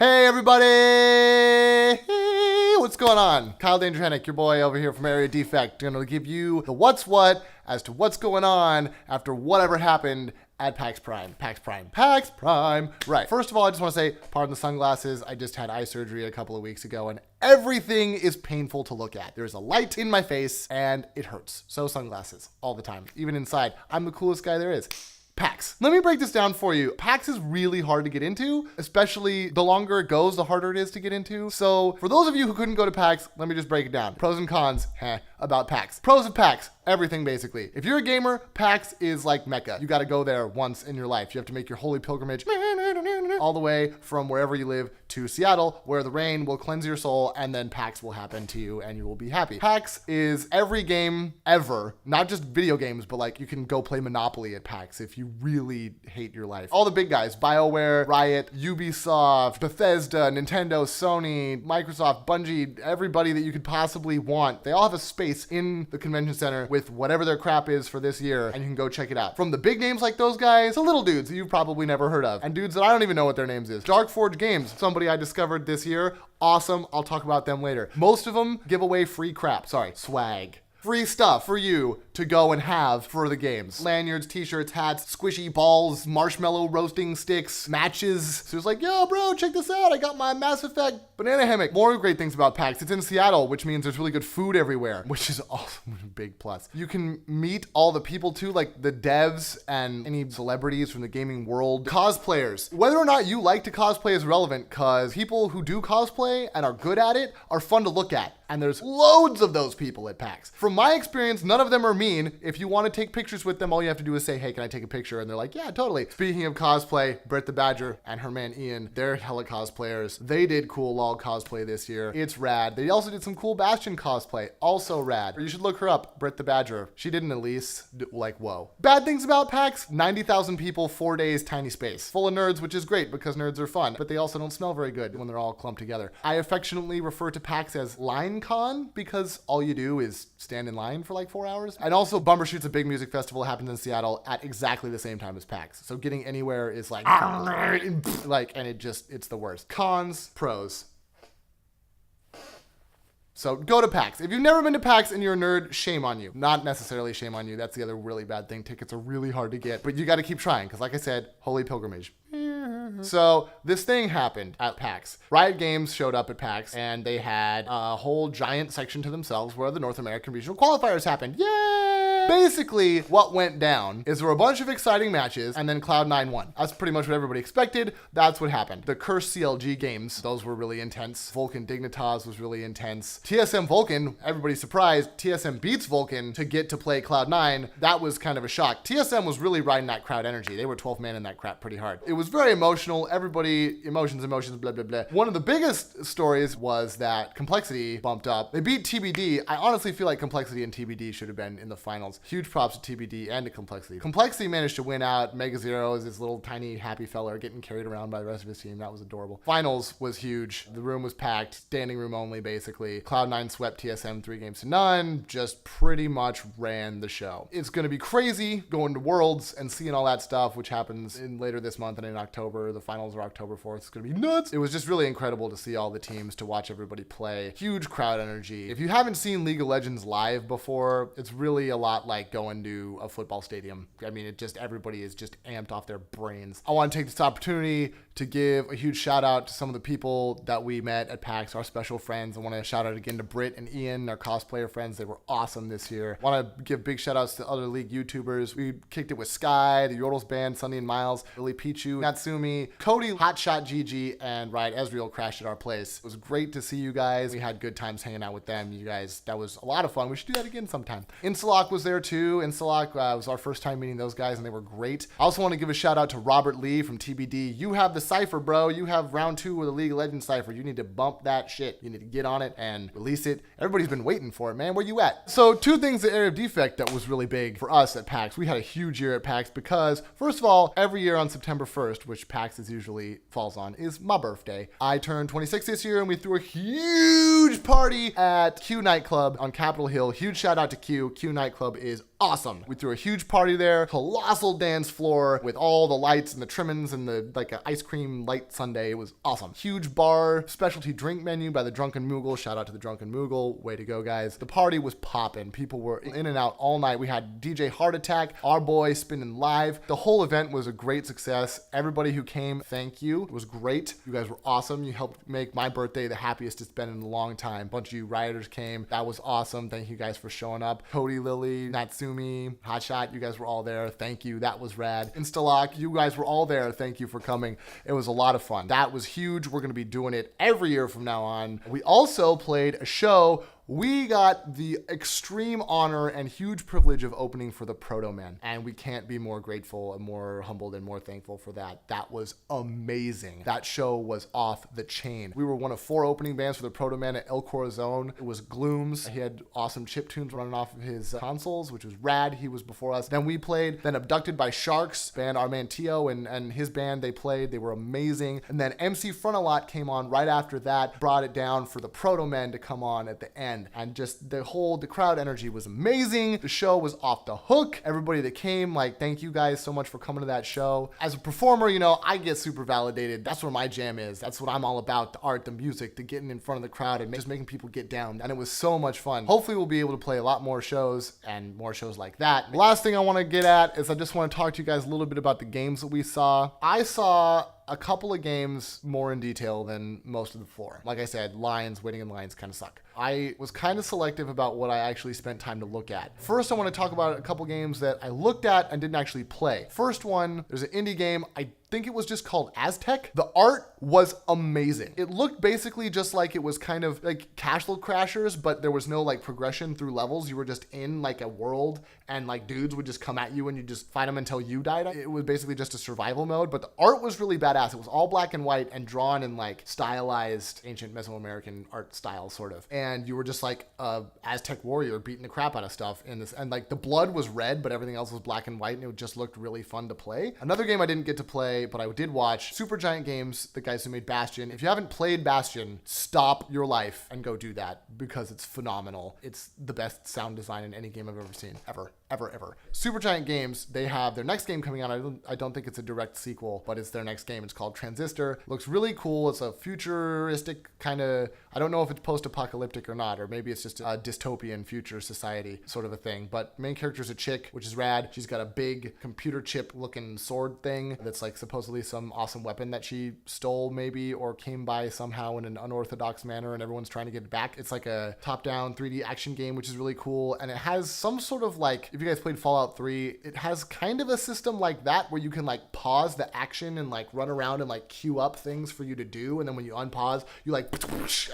Hey everybody! Hey, what's going on? Kyle Dangerhenick, your boy over here from Area Defect, gonna give you the what's what as to what's going on after whatever happened at Pax Prime. Pax Prime. Right. First of all, I just want to say, pardon the sunglasses. I just had eye surgery a couple of weeks ago, and everything is painful to look at. There's a light in my face, and it hurts. So sunglasses all the time, even inside. I'm the coolest guy there is. Pax. Let me break this down for you. Pax is really hard to get into, especially the longer it goes, the harder it is to get into. So for those of you who couldn't go to Pax, let me just break it down. Pros and cons, about Pax. Pros of Pax, everything basically. If you're a gamer, Pax is like Mecca. You got to go there once in your life. You have to make your holy pilgrimage all the way from wherever you live to Seattle, where the rain will cleanse your soul, and then PAX will happen to you and you will be happy. PAX is every game ever, not just video games, but like you can go play Monopoly at PAX if you really hate your life. All the big guys, BioWare, Riot, Ubisoft, Bethesda, Nintendo, Sony, Microsoft, Bungie, everybody that you could possibly want, they all have a space in the convention center with whatever their crap is for this year, and you can go check it out. From the big names like those guys to little dudes that you've probably never heard of, and dudes that I don't even know what their names is. Darkforge Games, somebody I discovered this year. Awesome. I'll talk about them later. Most of them give away free crap. Swag. Free stuff for you to go and have for the games. Lanyards, t-shirts, hats, squishy balls, marshmallow roasting sticks, matches. So it's like, yo, bro, check this out. I got my Mass Effect banana hammock. More great things about PAX. It's in Seattle, which means there's really good food everywhere, which is awesome. A big plus. You can meet all the people too, like the devs and any celebrities from the gaming world. Cosplayers. Whether or not you like to cosplay is relevant, because people who do cosplay and are good at it are fun to look at. And there's loads of those people at PAX. From my experience, none of them are mean. If you want to take pictures with them, all you have to do is say, hey, can I take a picture? And they're like, yeah, totally. Speaking of cosplay, Britt the Badger and her man Ian, they're hella cosplayers. They did cool LOL cosplay this year. It's rad. They also did some cool Bastion cosplay. Also rad. You should look her up, Britt the Badger. She did an Elise. Like, whoa. Bad things about PAX, 90,000 people, 4 days, tiny space. Full of nerds, which is great because nerds are fun, but they also don't smell very good when they're all clumped together. I affectionately refer to PAX as Line Con, because all you do is stand in line for like 4 hours. And also Bumbershoot's a big music festival, happens in Seattle at exactly the same time as PAX. So getting anywhere is like, and it's the worst. Cons, pros. So go to PAX. If you've never been to PAX and you're a nerd, shame on you. Not necessarily shame on you. That's the other really bad thing. Tickets are really hard to get, but you got to keep trying, because like I said, holy pilgrimage. So this thing happened at PAX. Riot Games showed up at PAX, and they had a whole giant section to themselves where the North American Regional Qualifiers happened. Yay! Basically, what went down is there were a bunch of exciting matches, and then Cloud9 won. That's pretty much what everybody expected. That's what happened. The Curse CLG games, those were really intense. Vulcan Dignitas was really intense. TSM Vulcan, everybody's surprised, TSM beats Vulcan to get to play Cloud9. That was kind of a shock. TSM was really riding that crowd energy. They were 12 man in that crap pretty hard. It was very emotional. Everybody, emotions, blah, blah, blah. One of the biggest stories was that Complexity bumped up. They beat TBD. I honestly feel like Complexity and TBD should have been in the finals. Huge props to TBD and to Complexity. Complexity managed to win out. Mega Zero is this little tiny happy fella getting carried around by the rest of his team. That was adorable. Finals was huge. The room was packed. Standing room only, basically. Cloud9 swept TSM 3-0. Just pretty much ran the show. It's going to be crazy going to Worlds and seeing all that stuff, which happens in later this month and in October. The finals are October 4th. It's going to be nuts. It was just really incredible to see all the teams, to watch everybody play. Huge crowd energy. If you haven't seen League of Legends live before, it's really a lot like going to a football stadium. I mean, everybody is just amped off their brains. I want to take this opportunity to give a huge shout out to some of the people that we met at PAX, our special friends. I want to shout out again to Britt and Ian, our cosplayer friends. They were awesome this year. I want to give big shout outs to other League YouTubers. We kicked it with Sky, the Yordles Band, Sunny and Miles, Lily Pichu, Natsumi, Cody, Hotshot GG, and Riot Ezreal crashed at our place. It was great to see you guys. We had good times hanging out with them. You guys, that was a lot of fun. We should do that again sometime. Insalok was there too. Insalok was our first time meeting those guys, and they were great. I also want to give a shout out to Robert Lee from TBD. You have the Cypher, bro. You have round 2 of the League of Legends Cypher. You need to bump that shit. You need to get on it and release it. Everybody's been waiting for it, man. Where you at? So 2 things at Area of Defect that was really big for us at PAX. We had a huge year at PAX because, first of all, every year on September 1st, which PAX is usually falls on, is my birthday. I turned 26 this year, and we threw a huge party at Q Nightclub on Capitol Hill. Huge shout out to Q. Q Nightclub is awesome. We threw a huge party there, colossal dance floor with all the lights and the trimmings and the like an ice cream light sundae. It was awesome. Huge bar, specialty drink menu by the Drunken Moogle. Shout out to the Drunken Moogle. Way to go, guys. The party was popping. People were in and out all night. We had DJ Heart Attack, our boy spinning live. The whole event was a great success. Everybody who came, thank you. It was great. You guys were awesome. You helped make my birthday the happiest it's been in a long time. A bunch of you rioters came. That was awesome. Thank you guys for showing up. Cody, Lily, Natsumi, Hotshot, you guys were all there. Thank you. That was rad. Instalock, you guys were all there. Thank you for coming. It was a lot of fun. That was huge. We're going to be doing it every year from now on. We also played a show. We got the extreme honor and huge privilege of opening for the Proto Man, and we can't be more grateful and more humbled and more thankful for that. That was amazing. That show was off the chain. We were one of 4 opening bands for the Proto Man at El Corazon. It was Glooms. He had awesome chip tunes running off of his consoles, which was rad. He was before us. Then we played. Then Abducted by Sharks, band Armantio and his band, they played. They were amazing. And then MC Frontalot came on right after that, brought it down for the Proto Man to come on at the end. And just the crowd energy was amazing. The show was off the hook. Everybody that came, like, thank you guys so much for coming to that show. As a performer, you know, I get super validated. That's where my jam is. That's what I'm all about. The art, the music, the getting in front of the crowd and just making people get down. And it was so much fun. Hopefully we'll be able to play a lot more shows and more shows like that. The last thing I want to get at is I just want to talk to you guys a little bit about the games that we saw. I saw a couple of games more in detail than most of the floor. Like I said, waiting in lines kind of suck. I was kind of selective about what I actually spent time to look at. First, I want to talk about a couple games that I looked at and didn't actually play. First one, there's an indie game. I think it was just called Aztec. The art was amazing. It looked basically just like it was kind of like Castle Crashers, but there was no like progression through levels. You were just in like a world and like dudes would just come at you and you just fight them until you died. It was basically just a survival mode, but the art was really badass. It was all black and white and drawn in like stylized ancient Mesoamerican art style sort of. And you were just like a Aztec warrior beating the crap out of stuff in this. And like the blood was red, but everything else was black and white and it just looked really fun to play. Another game I didn't get to play, but I did watch, Supergiant Games, the guys who made Bastion. If you haven't played Bastion, stop your life and go do that because it's phenomenal. It's the best sound design in any game I've ever seen, ever. Supergiant Games, they have their next game coming out. I don't think it's a direct sequel, but it's their next game. It's called Transistor. Looks really cool. It's a futuristic kind of, I don't know if it's post-apocalyptic or not, or maybe it's just a dystopian future society sort of a thing. But main character's a chick, which is rad. She's got a big computer chip looking sword thing that's like supposedly some awesome weapon that she stole maybe or came by somehow in an unorthodox manner and everyone's trying to get it back. It's like a top-down 3D action game, which is really cool. And it has some sort of like, if you guys played Fallout 3, it has kind of a system like that where you can like pause the action and like run around and like queue up things for you to do. And then when you unpause, you like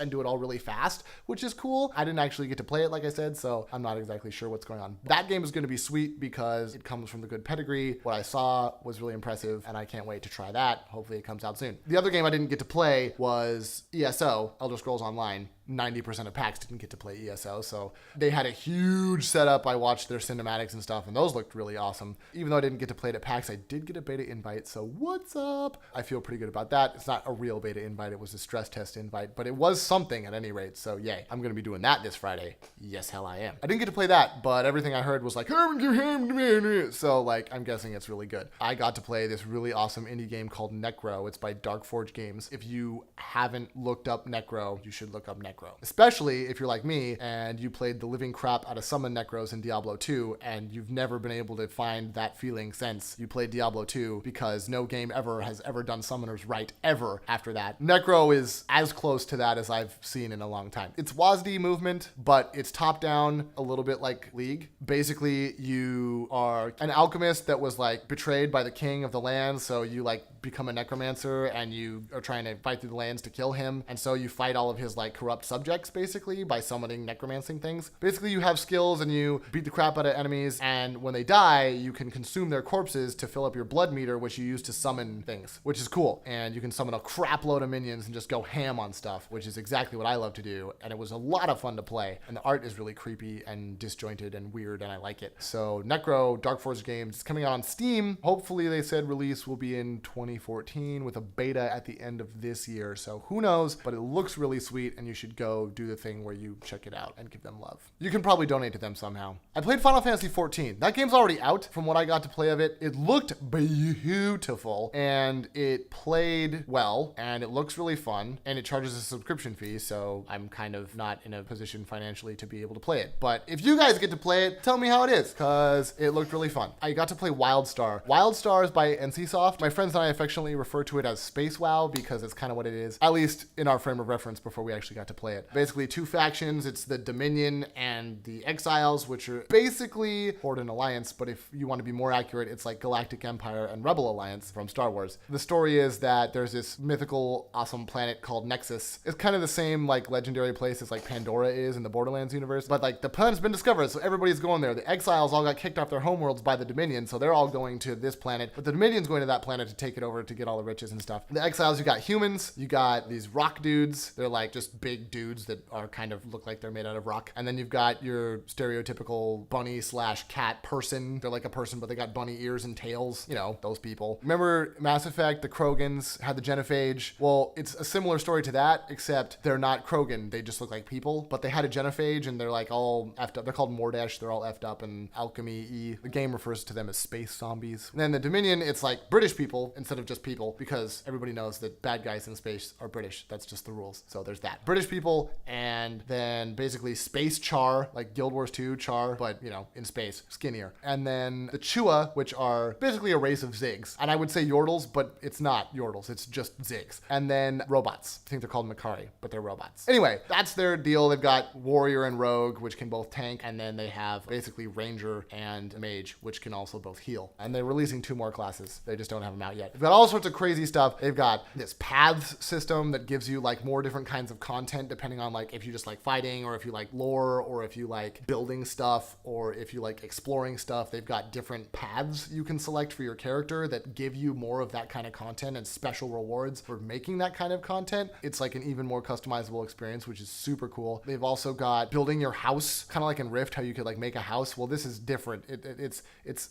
and do it all really fast, which is cool. I didn't actually get to play it, like I said, so I'm not exactly sure what's going on. That game is going to be sweet because it comes from the good pedigree. What I saw was really impressive and I can't wait to try that. Hopefully it comes out soon. The other game I didn't get to play was ESO, Elder Scrolls Online. 90% of PAX didn't get to play ESO, so they had a huge setup. I watched their cinematics and stuff, and those looked really awesome. Even though I didn't get to play it at PAX, I did get a beta invite, so what's up? I feel pretty good about that. It's not a real beta invite, it was a stress test invite, but it was something at any rate, so yay. I'm going to be doing that this Friday. Yes, hell I am. I didn't get to play that, but everything I heard was like, so like, I'm guessing it's really good. I got to play this really awesome indie game called Necro. It's by Dark Forge Games. If you haven't looked up Necro, you should look up Necro. Especially if you're like me and you played the living crap out of Summon Necros in Diablo 2 and you've never been able to find that feeling since you played Diablo 2 because no game ever has ever done summoners right ever after that. Necro is as close to that as I've seen in a long time. It's WASD movement, but it's top down a little bit like League. Basically, you are an alchemist that was like betrayed by the king of the land, so you like become a necromancer and you are trying to fight through the lands to kill him, and so you fight all of his like corrupt subjects basically by summoning necromancing things. Basically you have skills and you beat the crap out of enemies, and when they die you can consume their corpses to fill up your blood meter, which you use to summon things, which is cool. And you can summon a crap load of minions and just go ham on stuff, which is exactly what I love to do, and it was a lot of fun to play, and the art is really creepy and disjointed and weird and I like it. So Necro, Dark Forge Games, it's coming out on Steam. Hopefully they said release will be in 20 2014 with a beta at the end of this year. So who knows, but it looks really sweet and you should go do the thing where you check it out and give them love. You can probably donate to them somehow. I played Final Fantasy 14. That game's already out from what I got to play of it. It looked beautiful and it played well and it looks really fun and it charges a subscription fee. So I'm kind of not in a position financially to be able to play it. But if you guys get to play it, tell me how it is because it looked really fun. I got to play WildStar. WildStar is by NCSoft. My friends and I affectionately refer to it as Space WoW because it's kind of what it is, at least in our frame of reference before we actually got to play it. Basically two factions. It's the Dominion and the Exiles, which are basically Horde and Alliance, but if you want to be more accurate, it's like Galactic Empire and Rebel Alliance from Star Wars. The story is that there's this mythical, awesome planet called Nexus. It's kind of the same like legendary place as like Pandora is in the Borderlands universe, but like the planet's been discovered, so everybody's going there. The Exiles all got kicked off their homeworlds by the Dominion, so they're all going to this planet, but the Dominion's going to that planet to take it over to get all the riches and stuff. The Exiles, you got humans, you got these rock dudes. They're like just big dudes that are kind of look like they're made out of rock. And then you've got your stereotypical bunny / cat person. They're like a person, but they got bunny ears and tails. You know, those people. Remember Mass Effect, the Krogans had the genophage? Well, it's a similar story to that, except they're not Krogan. They just look like people, but they had a genophage and they're like all effed up. They're called Mordesh. They're all effed up and alchemy-y. The game refers to them as space zombies. And then the Dominion, it's like British people instead of just people because everybody knows that bad guys in space are British. That's just the rules. So there's that. British people and then basically space char, like Guild Wars 2 char, but you know, in space, skinnier. And then the Chua, which are basically a race of Ziggs. And I would say Yordles, but it's not Yordles. It's just Ziggs. And then robots. I think they're called Makari, but they're robots. Anyway, that's their deal. They've got Warrior and Rogue, which can both tank. And then they have basically Ranger and Mage, which can also both heal. And they're releasing 2 more classes. They just don't have them out yet. They've got all sorts of crazy stuff. They've got this paths system that gives you like more different kinds of content depending on like if you just like fighting or if you like lore or if you like building stuff or if you like exploring stuff. They've got different paths you can select for your character that give you more of that kind of content and special rewards for making that kind of content. It's like an even more customizable experience, which is super cool. They've also got building your house, kind of like in Rift, how you could like make a house. Well, this is different. It's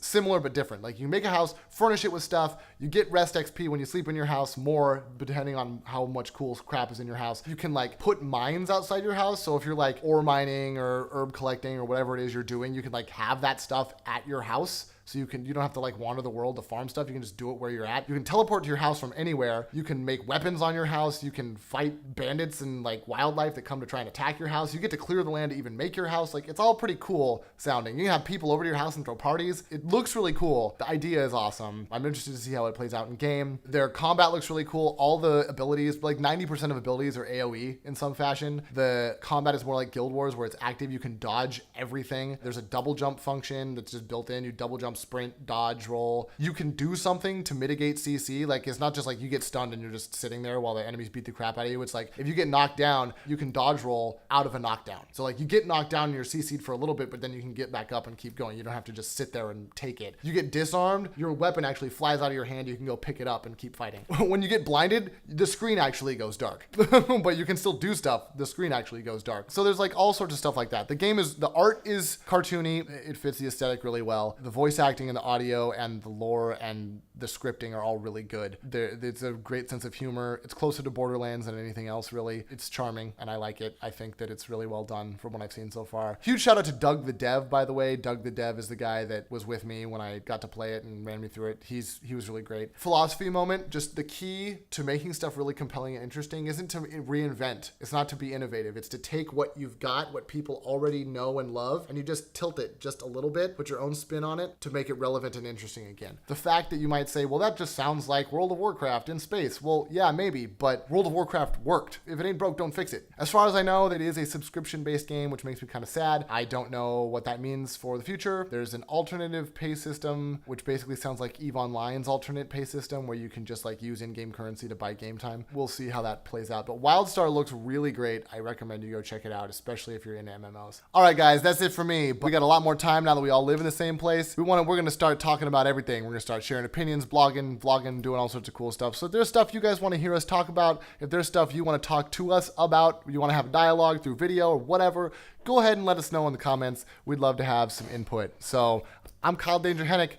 similar but different. Like you make a house, furnish it with stuff, you get rest XP when you sleep in your house more, depending on how much cool crap is in your house. You can like put mines outside your house. So if you're like ore mining or herb collecting or whatever it is you're doing, you can like have that stuff at your house. So you don't have to like wander the world to farm stuff. You can just do it where you're at. You can teleport to your house from anywhere. You can make weapons on your house. You can fight bandits and like wildlife that come to try and attack your house. You get to clear the land to even make your house. Like it's all pretty cool sounding. You can have people over to your house and throw parties. It looks really cool. The idea is awesome. I'm interested to see how it plays out in game. Their combat looks really cool. All the abilities, like 90% of abilities are AoE in some fashion. The combat is more like Guild Wars where it's active. You can dodge everything. There's a double jump function that's just built in. You double jump, sprint, dodge, roll. You can do something to mitigate CC. Like it's not just like you get stunned and you're just sitting there while the enemies beat the crap out of you. It's like if you get knocked down, you can dodge roll out of a knockdown. So like you get knocked down and you're CC'd for a little bit, but then you can get back up and keep going. You don't have to just sit there and take it. You get disarmed, your weapon actually flies out of your hand. You can go pick it up and keep fighting. When you get blinded, the screen actually goes dark, but you can still do stuff. The screen actually goes dark. So there's like all sorts of stuff like that. The art is cartoony. It fits the aesthetic really well. The voice acting and the audio and the lore and the scripting are all really good. It's a great sense of humor. It's closer to Borderlands than anything else, really. It's charming, and I like it. I think that it's really well done from what I've seen so far. Huge shout out to Doug the Dev, by the way. Doug the Dev is the guy that was with me when I got to play it and ran me through it. He was really great. Philosophy moment, just the key to making stuff really compelling and interesting isn't to reinvent. It's not to be innovative. It's to take what you've got, what people already know and love, and you just tilt it just a little bit, put your own spin on it to make it relevant and interesting again. The fact that you might say, well, that just sounds like World of Warcraft in space. Well, yeah, maybe, but World of Warcraft worked. If it ain't broke, don't fix it. As far as I know, it is a subscription-based game, which makes me kind of sad. I don't know what that means for the future. There's an alternative pay system, which basically sounds like EVE Online's alternate pay system, where you can just like use in-game currency to buy game time. We'll see how that plays out. But WildStar looks really great. I recommend you go check it out, especially if you're into MMOs. All right, guys, that's it for me. But we got a lot more time now that we all live in the same place. We're going to start talking about everything. We're going to start sharing opinions, blogging, vlogging, doing all sorts of cool stuff. So if there's stuff you guys want to hear us talk about, if there's stuff you want to talk to us about, you want to have a dialogue through video or whatever, go ahead and let us know in the comments. We'd love to have some input. So I'm Kyle Danger Hennick.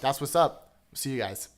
That's what's up. See you guys.